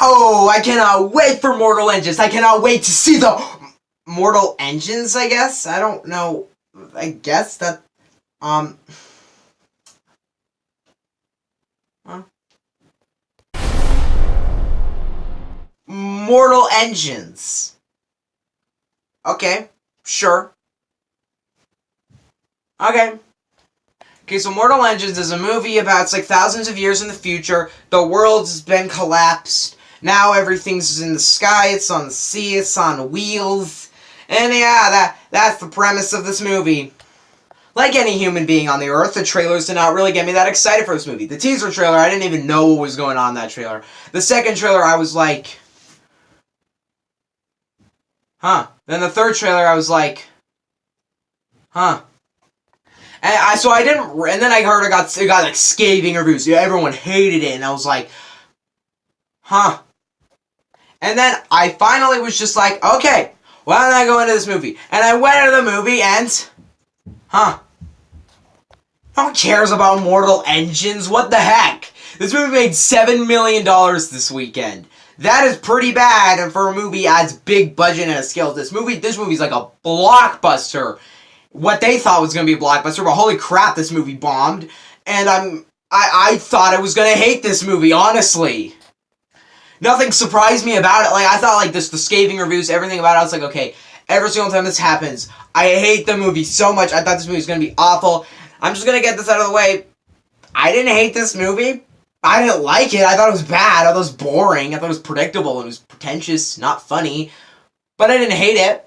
Oh, I cannot wait for Mortal Engines. I cannot wait to see the Mortal Engines, I guess? I don't know. I guess that, huh? Mortal Engines. Okay, sure. Okay. Okay, so Mortal Engines is a movie about, it's like thousands of years in the future. The world's been collapsed. Now everything's in the sky, it's on the sea, it's on wheels. And yeah, that's the premise of this movie. Like any human being on the earth, the trailers did not really get me that excited for this movie. The teaser trailer, I didn't even know what was going on in that trailer. The second trailer, I was like, huh. Then the third trailer, I was like, huh. And and then I heard it got like scathing reviews. Yeah, everyone hated it, and I was like, huh. And then I finally was just like, okay, why don't I go into this movie? And I went into the movie, and, huh. No one cares about Mortal Engines. What the heck? This movie made $7 million this weekend. That is pretty bad for a movie as big budget and as scale as this movie's like a blockbuster. What they thought was going to be a blockbuster, but holy crap, this movie bombed. And I thought I was going to hate this movie, honestly. Nothing surprised me about it. Like, I thought, like, the scathing reviews, everything about it, I was like, okay, every single time this happens, I hate the movie so much. I thought this movie was going to be awful. I'm just going to get this out of the way. I didn't hate this movie. I didn't like it. I thought it was bad. I thought it was boring. I thought it was predictable. It was pretentious, not funny. But I didn't hate it.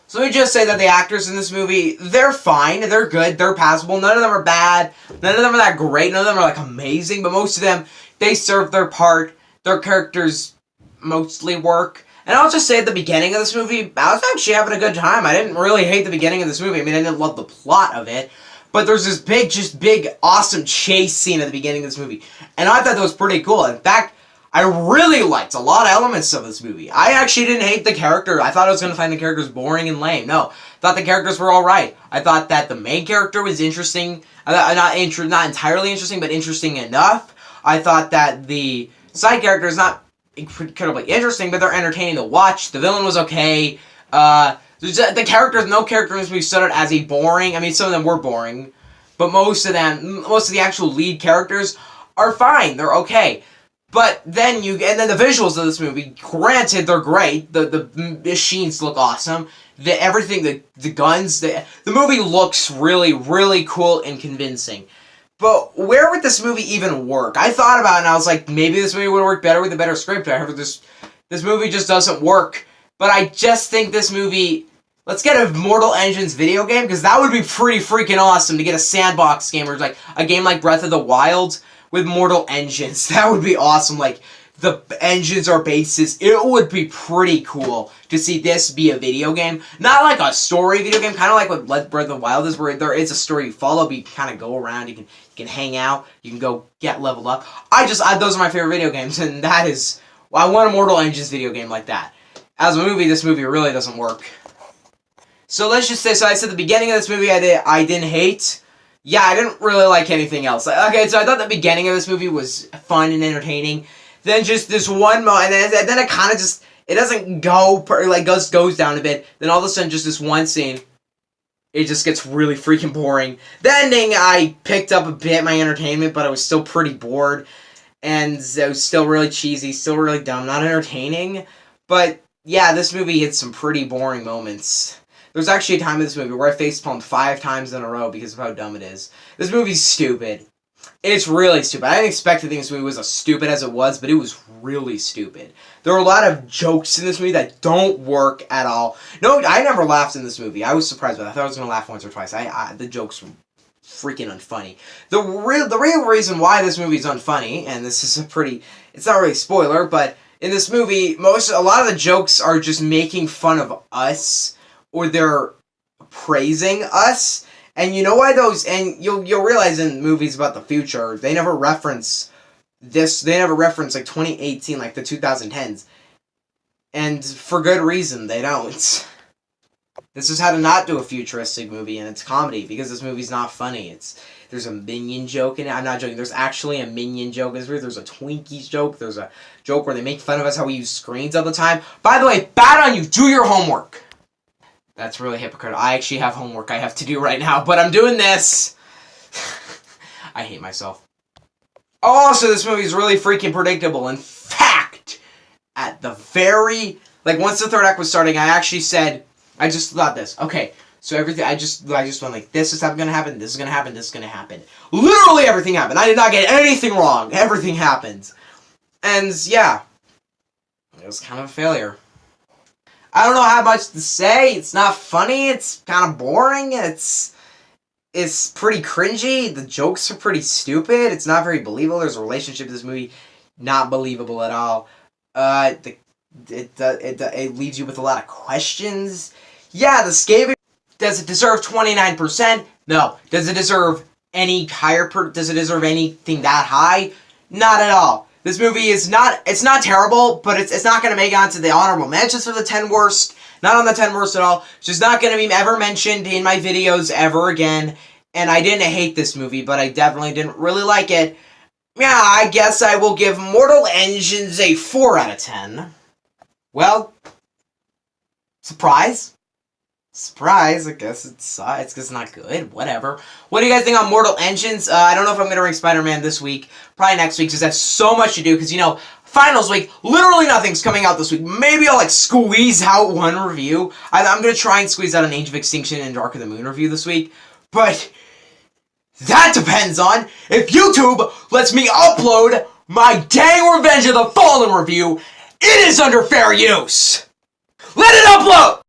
So let me just say that the actors in this movie, they're fine. They're good. They're passable. None of them are bad. None of them are that great. None of them are, like, amazing. But most of them, they serve their part. Their characters mostly work. And I'll just say at the beginning of this movie, I was actually having a good time. I didn't really hate the beginning of this movie. I mean, I didn't love the plot of it. But there's this big, awesome chase scene at the beginning of this movie. And I thought that was pretty cool. In fact, I really liked a lot of elements of this movie. I actually didn't hate the character. I thought I was going to find the characters boring and lame. No, I thought the characters were alright. I thought that the main character was interesting. Not entirely interesting, but interesting enough. I thought that the side character is not incredibly interesting, but they're entertaining to watch. The villain was okay. The characters, no character in this movie stood out as a boring. I mean, some of them were boring, but most of the actual lead characters are fine. They're okay. But then the visuals of this movie, granted, they're great. The machines look awesome. The guns, the movie looks really, really cool and convincing. But where would this movie even work? I thought about it and I was like, maybe this movie would work better with a better script. I heard this movie just doesn't work. But I just think this movie, let's get a Mortal Engines video game, because that would be pretty freaking awesome to get a sandbox game, or like a game like Breath of the Wild with Mortal Engines. That would be awesome. Like, the engines are bases. It would be pretty cool to see this be a video game. Not like a story video game, kind of like what Breath of the Wild is, where there is a story you follow, but you kind of go around, you can hang out, you can go get leveled up. Those are my favorite video games, and that is, I want a Mortal Engines video game like that. As a movie, this movie really doesn't work. So let's just say, so I said the beginning of this movie I didn't hate. Yeah, I didn't really like anything else. Okay, so I thought the beginning of this movie was fun and entertaining. Then just this one moment, and then it kind of just, it doesn't go, like, goes down a bit. Then all of a sudden, just this one scene, it just gets really freaking boring. The ending, I picked up a bit my entertainment, but I was still pretty bored. And it was still really cheesy, still really dumb, not entertaining. But, yeah, this movie hit some pretty boring moments. There's actually a time in this movie where I facepalmed 5 times in a row because of how dumb it is. This movie's stupid. It's really stupid. I didn't expect to think this movie was as stupid as it was, but it was really stupid. There were a lot of jokes in this movie that don't work at all. No, I never laughed in this movie. I was surprised by that. I thought I was going to laugh once or twice. The jokes were freaking unfunny. The real reason why this movie is unfunny, and this is it's not really a spoiler, but in this movie, a lot of the jokes are just making fun of us, or they're praising us. And you know why those, and you'll realize in movies about the future, they never reference this, they never reference like 2018, like the 2010s. And for good reason, they don't. This is how to not do a futuristic movie, and it's comedy, because this movie's not funny. There's a Minion joke in it. I'm not joking. There's actually a Minion joke in this movie. There's a Twinkies joke. There's a joke where they make fun of us how we use screens all the time. By the way, bad on you. Do your homework. That's really hypocritical. I actually have homework I have to do right now, but I'm doing this. I hate myself. Also, this movie is really freaking predictable. In fact, at the very... Like, once the third act was starting, I actually said... I just thought this. Okay, so everything... I just went like, this is gonna happen, this is gonna happen, this is gonna happen. Literally everything happened. I did not get anything wrong. Everything happened. And, yeah. It was kind of a failure. I don't know how much to say. It's not funny. It's kind of boring. It's pretty cringy. The jokes are pretty stupid. It's not very believable. There's a relationship in this movie, not believable at all. It leaves you with a lot of questions. Yeah, the scathing. Does it deserve 29%? No. Does it deserve any higher? Does it deserve anything that high? Not at all. This movie is not. It's not terrible, but it's not going to make it onto the honorable mentions for the 10 worst. Not on the 10 worst at all. It's just not going to be ever mentioned in my videos ever again. And I didn't hate this movie, but I definitely didn't really like it. Yeah, I guess I will give Mortal Engines a 4 out of 10. Well, surprise. Surprise, I guess it's not good, whatever. What do you guys think on Mortal Engines? I don't know if I'm going to rank Spider-Man this week, probably next week, because that's so much to do, because, you know, finals week, literally nothing's coming out this week. Maybe I'll, like, squeeze out one review. I'm going to try and squeeze out an Age of Extinction and Dark of the Moon review this week, but that depends on if YouTube lets me upload my dang Revenge of the Fallen review. It is under fair use. Let it upload!